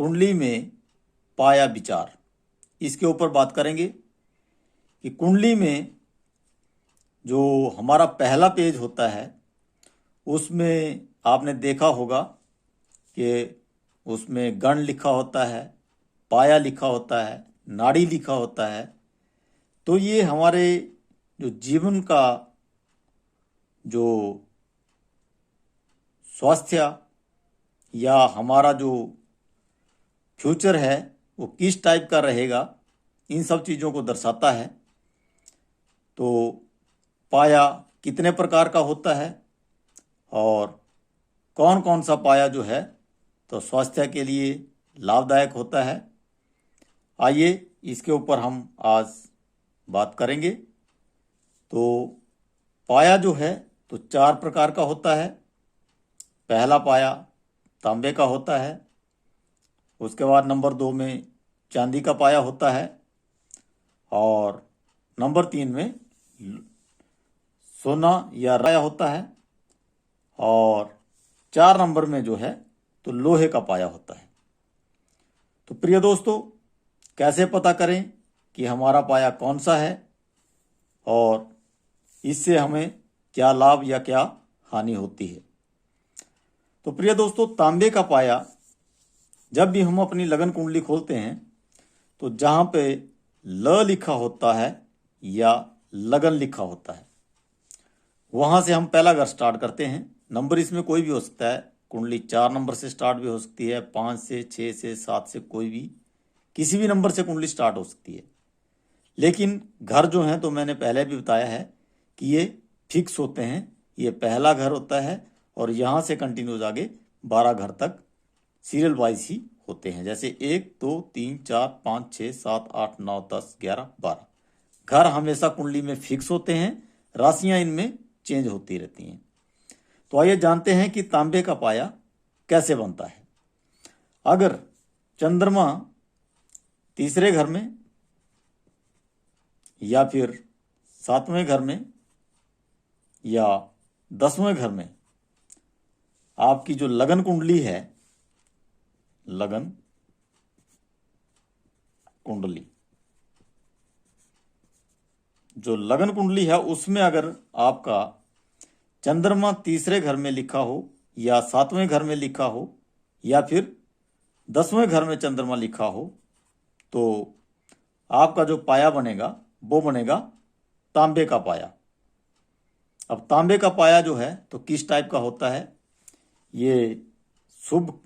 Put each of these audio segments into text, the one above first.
कुंडली में पाया विचार, इसके ऊपर बात करेंगे कि कुंडली में जो हमारा पहला पेज होता है उसमें आपने देखा होगा कि उसमें गण लिखा होता है, पाया लिखा होता है, नाड़ी लिखा होता है। तो ये हमारे जो जीवन का जो स्वास्थ्य या हमारा जो फ्यूचर है वो किस टाइप का रहेगा, इन सब चीज़ों को दर्शाता है। तो पाया कितने प्रकार का होता है और कौन कौन सा पाया जो है तो स्वास्थ्य के लिए लाभदायक होता है, आइए इसके ऊपर हम आज बात करेंगे। तो पाया जो है तो 4 प्रकार का होता है। पहला पाया तांबे का होता है, उसके बाद नंबर 2 में चांदी का पाया होता है और नंबर 3 में सोना या राया होता है और 4 नंबर में जो है तो लोहे का पाया होता है। तो प्रिय दोस्तों, कैसे पता करें कि हमारा पाया कौन सा है और इससे हमें क्या लाभ या क्या हानि होती है। तो प्रिय दोस्तों, तांबे का पाया जब भी हम अपनी लगन कुंडली खोलते हैं तो जहाँ पे ल लिखा होता है या लगन लिखा होता है वहाँ से हम पहला घर स्टार्ट करते हैं। नंबर इसमें कोई भी हो सकता है, कुंडली 4 नंबर से स्टार्ट भी हो सकती है, 5 से, 6 से, 7 से, कोई भी किसी भी नंबर से कुंडली स्टार्ट हो सकती है। लेकिन घर जो हैं तो मैंने पहले भी बताया है कि ये फिक्स होते हैं। ये पहला घर होता है और यहाँ से कंटिन्यूज आगे 12 घर तक सीरियल वाइज ही होते हैं, जैसे 1 2 3 4 5 6 7 8 9 10 11 12 घर हमेशा कुंडली में फिक्स होते हैं, राशियां इनमें चेंज होती रहती हैं। तो आइए जानते हैं कि तांबे का पाया कैसे बनता है। अगर चंद्रमा तीसरे घर में या फिर 7वें घर में या 10वें घर में आपकी जो लगन कुंडली है, लगन कुंडली, जो लगन कुंडली है उसमें अगर आपका चंद्रमा तीसरे घर में लिखा हो या 7वें घर में लिखा हो या फिर 10वें घर में चंद्रमा लिखा हो तो आपका जो पाया बनेगा वो बनेगा तांबे का पाया। अब तांबे का पाया जो है तो किस टाइप का होता है, ये शुभ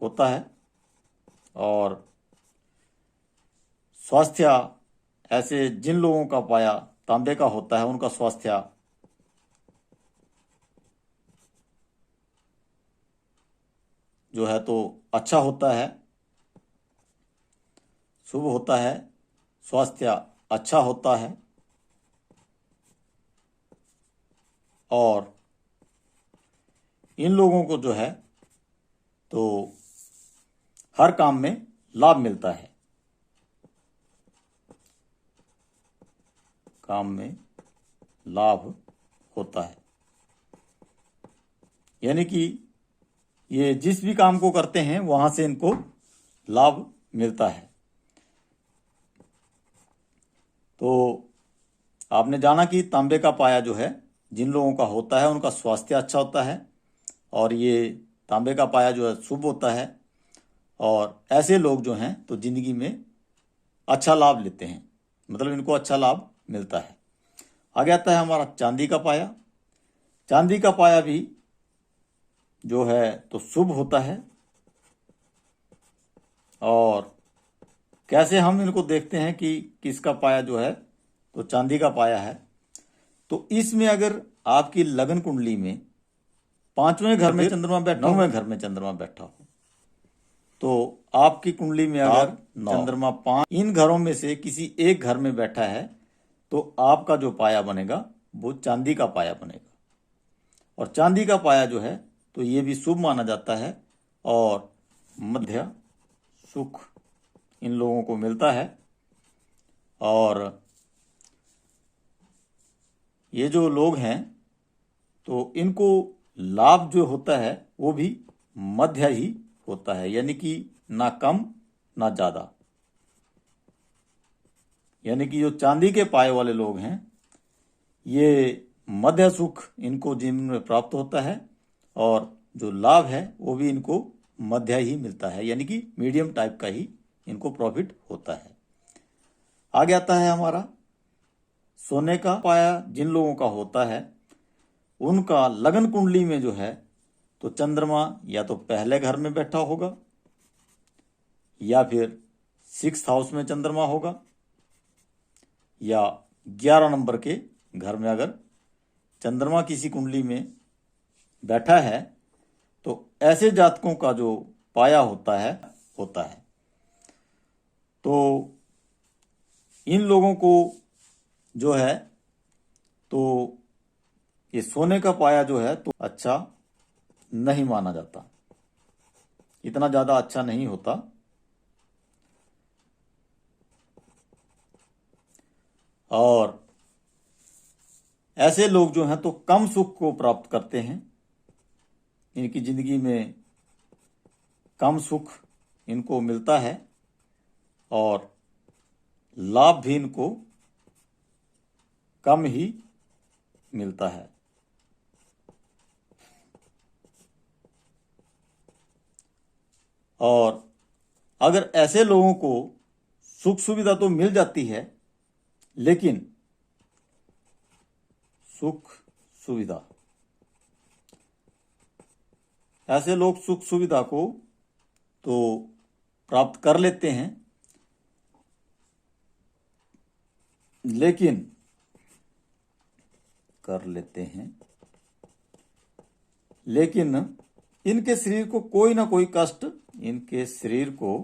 होता है और स्वास्थ्य, ऐसे जिन लोगों का पाया तांबे का होता है उनका स्वास्थ्य जो है तो अच्छा होता है, शुभ होता है, स्वास्थ्य अच्छा होता है और इन लोगों को जो है तो हर काम में लाभ मिलता है, काम में लाभ होता है। यानी कि ये जिस भी काम को करते हैं वहां से इनको लाभ मिलता है। तो आपने जाना कि तांबे का पाया जो है जिन लोगों का होता है उनका स्वास्थ्य अच्छा होता है और ये तांबे का पाया जो है शुभ होता है और ऐसे लोग जो हैं तो जिंदगी में अच्छा लाभ लेते हैं, मतलब इनको अच्छा लाभ मिलता है। आगे आता है हमारा चांदी का पाया। चांदी का पाया भी जो है तो शुभ होता है और कैसे हम इनको देखते हैं कि किसका पाया जो है तो चांदी का पाया है। तो इसमें अगर आपकी लगन कुंडली में 5वें घर में चंद्रमा बैठा, 9वें घर में चंद्रमा बैठा हो तो आपकी कुंडली में अगर चंद्रमा 5 इन घरों में से किसी एक घर में बैठा है तो आपका जो पाया बनेगा वो चांदी का पाया बनेगा। और चांदी का पाया जो है तो ये भी शुभ माना जाता है और मध्य सुख इन लोगों को मिलता है और ये जो लोग हैं तो इनको लाभ जो होता है वो भी मध्य ही होता है, यानी कि ना कम ना ज़्यादा। यानी कि जो चांदी के पाए वाले लोग हैं, ये मध्य सुख इनको जीवन में प्राप्त होता है, और जो लाभ है वो भी इनको मध्य ही मिलता है, यानी कि मीडियम टाइप का ही इनको प्रॉफिट होता है। आगे आता है हमारा सोने का पाया जिन लोगों का होता है, उनका लगन कुंडली में जो है तो चंद्रमा या तो पहले घर में बैठा होगा, या फिर 6th हाउस में चंद्रमा होगा, या 11 नंबर के घर में अगर चंद्रमा किसी कुंडली में बैठा है, तो ऐसे जातकों का जो पाया होता है तो इन लोगों को जो है तो ये सोने का पाया जो है तो अच्छा नहीं माना जाता, इतना ज़्यादा अच्छा नहीं होता। और ऐसे लोग जो हैं तो कम सुख को प्राप्त करते हैं, इनकी जिंदगी में कम सुख इनको मिलता है, और लाभ भी इनको कम ही मिलता है। और अगर ऐसे लोगों को सुख सुविधा तो मिल जाती है, लेकिन सुख सुविधा ऐसे लोग सुख सुविधा को तो प्राप्त कर लेते हैं, लेकिन इनके शरीर को कोई ना कोई कष्ट, इनके शरीर को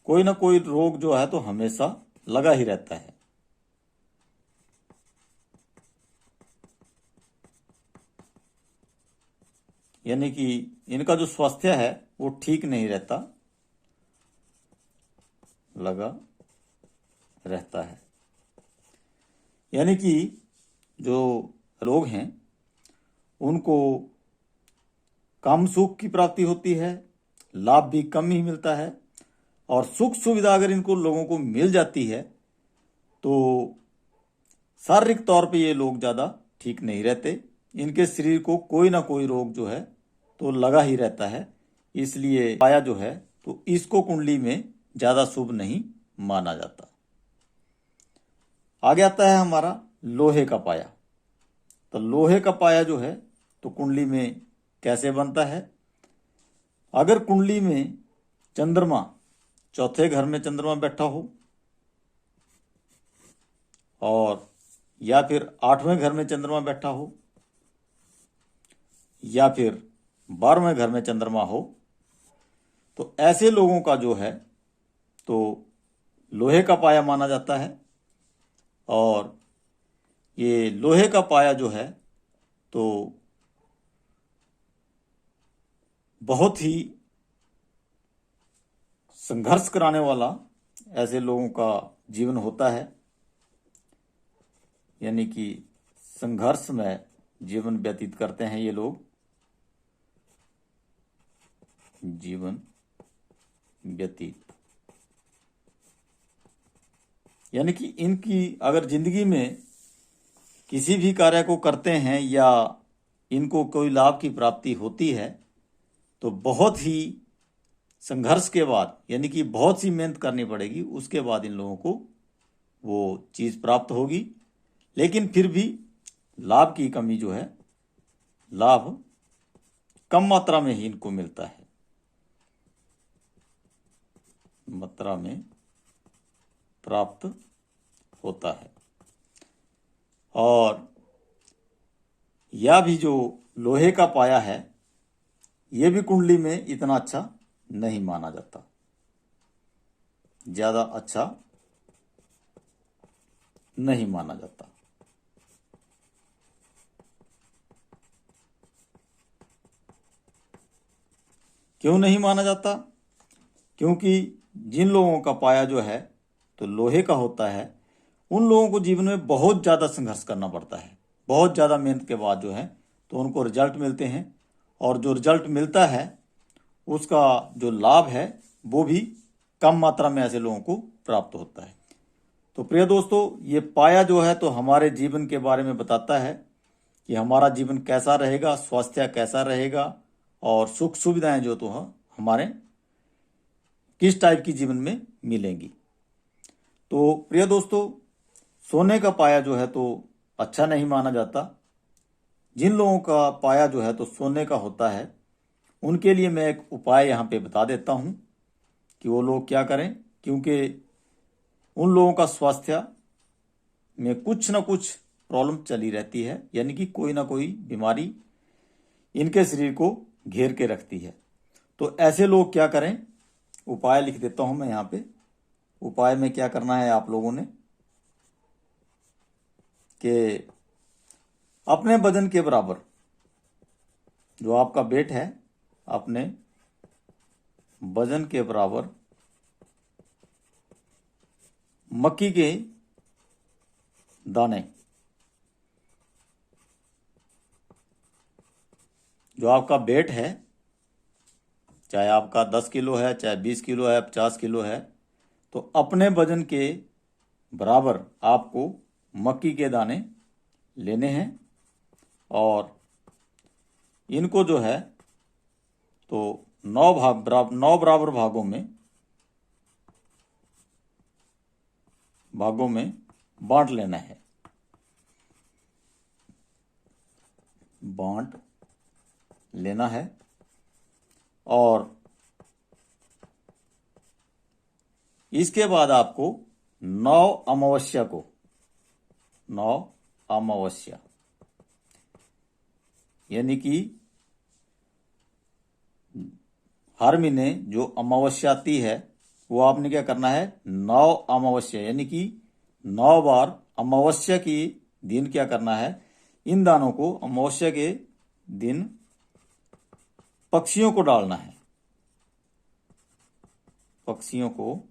कोई ना कोई रोग जो है तो हमेशा लगा ही रहता है। यानी कि इनका जो स्वास्थ्य है वो ठीक नहीं रहता, लगा रहता है। यानी कि जो लोग हैं उनको कम सुख की प्राप्ति होती है, लाभ भी कम ही मिलता है, और सुख सुविधा अगर इनको लोगों को मिल जाती है तो शारीरिक तौर पे ये लोग ज़्यादा ठीक नहीं रहते, इनके शरीर को कोई ना कोई रोग जो है तो लगा ही रहता है। इसलिए पाया जो है तो इसको कुंडली में ज़्यादा शुभ नहीं माना जाता। आगे आता है हमारा लोहे का पाया। तो लोहे का पाया जो है तो कुंडली में कैसे बनता है? अगर कुंडली में चंद्रमा, चौथे घर में चंद्रमा बैठा हो, और या फिर 8वें घर में चंद्रमा बैठा हो, या फिर 12वें घर में चंद्रमा हो, तो ऐसे लोगों का जो है तो लोहे का पाया माना जाता है। और ये लोहे का पाया जो है तो बहुत ही संघर्ष कराने वाला ऐसे लोगों का जीवन होता है, यानी कि संघर्ष में जीवन व्यतीत करते हैं ये लोग, जीवन व्यतीत। यानी कि इनकी अगर जिंदगी में किसी भी कार्य को करते हैं या इनको कोई लाभ की प्राप्ति होती है तो बहुत ही संघर्ष के बाद, यानी कि बहुत सी मेहनत करनी पड़ेगी, उसके बाद इन लोगों को वो चीज़ प्राप्त होगी। लेकिन फिर भी लाभ की कमी जो है, लाभ कम मात्रा में ही इनको मिलता है, मात्रा में प्राप्त होता है। और यह भी जो लोहे का पाया है ये भी कुंडली में इतना अच्छा नहीं माना जाता, ज़्यादा अच्छा नहीं माना जाता। क्यों नहीं माना जाता? क्योंकि जिन लोगों का पाया जो है तो लोहे का होता है, उन लोगों को जीवन में बहुत ज़्यादा संघर्ष करना पड़ता है, बहुत ज़्यादा मेहनत के बाद जो है तो उनको रिजल्ट मिलते हैं, और जो रिजल्ट मिलता है उसका जो लाभ है वो भी कम मात्रा में ऐसे लोगों को प्राप्त होता है। तो प्रिय दोस्तों, ये पाया जो है तो हमारे जीवन के बारे में बताता है कि हमारा जीवन कैसा रहेगा, स्वास्थ्य कैसा रहेगा और सुख सुविधाएं जो तो हमारे किस टाइप की जीवन में मिलेंगी। तो प्रिय दोस्तों, सोने का पाया जो है तो अच्छा नहीं माना जाता। जिन लोगों का पाया जो है तो सोने का होता है उनके लिए मैं एक उपाय यहाँ पे बता देता हूँ कि वो लोग क्या करें, क्योंकि उन लोगों का स्वास्थ्य में कुछ ना कुछ प्रॉब्लम चली रहती है, यानी कि कोई ना कोई बीमारी इनके शरीर को घेर के रखती है। तो ऐसे लोग क्या करें, उपाय लिख देता हूं मैं यहाँ पे। उपाय में क्या करना है आप लोगों ने कि अपने वजन के बराबर जो आपका वेट है, अपने वजन के बराबर मक्की के दाने, जो आपका वेट है, चाहे आपका 10 किलो है, चाहे 20 किलो है, 50 किलो है, तो अपने वजन के बराबर आपको मक्की के दाने लेने हैं और इनको जो है तो 9 बराबर भागों में बांट लेना है। बांट लेना है और इसके बाद आपको 9 अमावस्या यानी कि हर महीने जो अमावस्या आती है वो आपने क्या करना है, 9 अमावस्या यानी कि 9 बार अमावस्या की दिन क्या करना है, इन दानों को अमावस्या के दिन पक्षियों को डालना है। पक्षियों को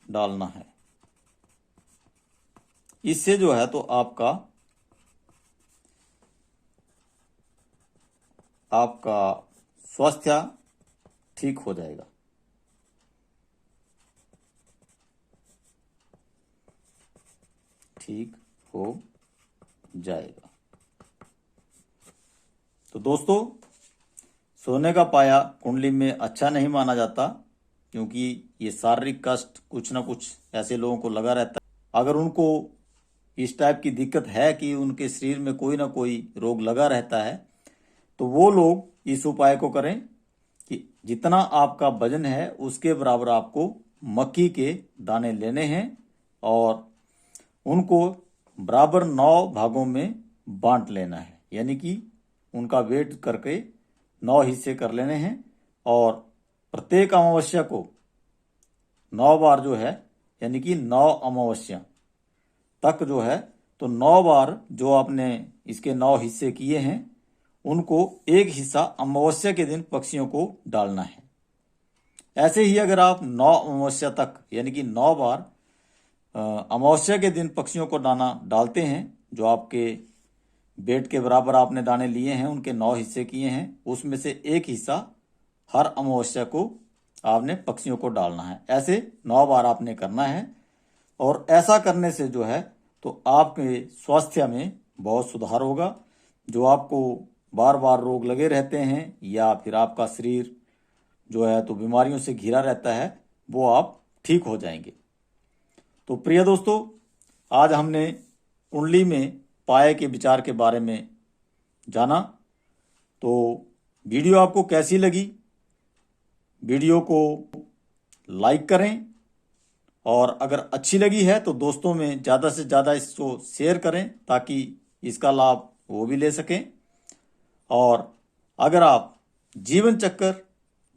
डालना है। इससे जो है तो आपका स्वास्थ्य ठीक हो जाएगा। ठीक हो जाएगा। तो दोस्तों, सोने का पाया कुंडली में अच्छा नहीं माना जाता, क्योंकि ये शारीरिक कष्ट कुछ ना कुछ ऐसे लोगों को लगा रहता है। अगर उनको इस टाइप की दिक्कत है कि उनके शरीर में कोई ना कोई रोग लगा रहता है, तो वो लोग इस उपाय को करें कि जितना आपका वजन है उसके बराबर आपको मक्की के दाने लेने हैं और उनको बराबर 9 भागों में बांट लेना है, यानी कि उनका वेट करके 9 हिस्से कर लेने हैं और प्रत्येक अमावस्या को 9 बार जो है, यानी कि 9 अमावस्या तक जो है तो 9 बार जो आपने इसके 9 हिस्से किए हैं उनको एक हिस्सा अमावस्या के दिन पक्षियों को डालना है। ऐसे ही अगर आप 9 अमावस्या तक यानी कि 9 बार अमावस्या के दिन पक्षियों को दाना डालते हैं, जो आपके वेट के बराबर आपने दाने लिए हैं, उनके 9 हिस्से किए हैं, उसमें से एक हिस्सा हर अमावस्या को आपने पक्षियों को डालना है। ऐसे 9 बार आपने करना है और ऐसा करने से जो है तो आपके स्वास्थ्य में बहुत सुधार होगा। जो आपको बार बार रोग लगे रहते हैं या फिर आपका शरीर जो है तो बीमारियों से घिरा रहता है, वो आप ठीक हो जाएंगे। तो प्रिय दोस्तों, आज हमने कुंडली में पाए के विचार के बारे में जाना। तो वीडियो आपको कैसी लगी? वीडियो को लाइक करें और अगर अच्छी लगी है तो दोस्तों में ज़्यादा से ज़्यादा इसको शेयर करें ताकि इसका लाभ वो भी ले सकें। और अगर आप जीवन चक्कर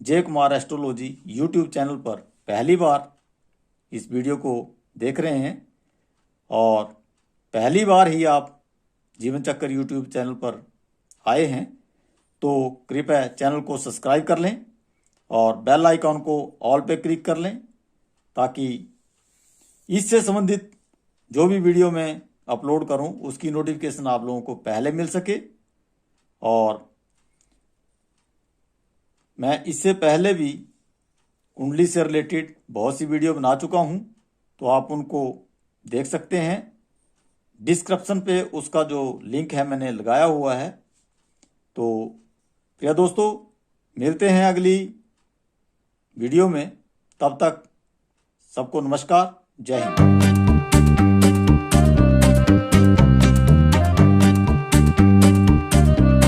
जय कुमार एस्ट्रोलॉजी यूट्यूब चैनल पर पहली बार इस वीडियो को देख रहे हैं और पहली बार ही आप जीवन चक्कर यूट्यूब चैनल पर आए हैं, तो कृपया चैनल को सब्सक्राइब कर लें और बेल आइकॉन को ऑल पे क्लिक कर लें ताकि इससे संबंधित जो भी वीडियो मैं अपलोड करूं उसकी नोटिफिकेशन आप लोगों को पहले मिल सके। और मैं इससे पहले भी कुंडली से रिलेटेड बहुत सी वीडियो बना चुका हूं, तो आप उनको देख सकते हैं। डिस्क्रिप्शन पे उसका जो लिंक है मैंने लगाया हुआ है। तो प्रिय दोस्तों, मिलते हैं अगली वीडियो में। तब तक सबको नमस्कार, जय हिंद।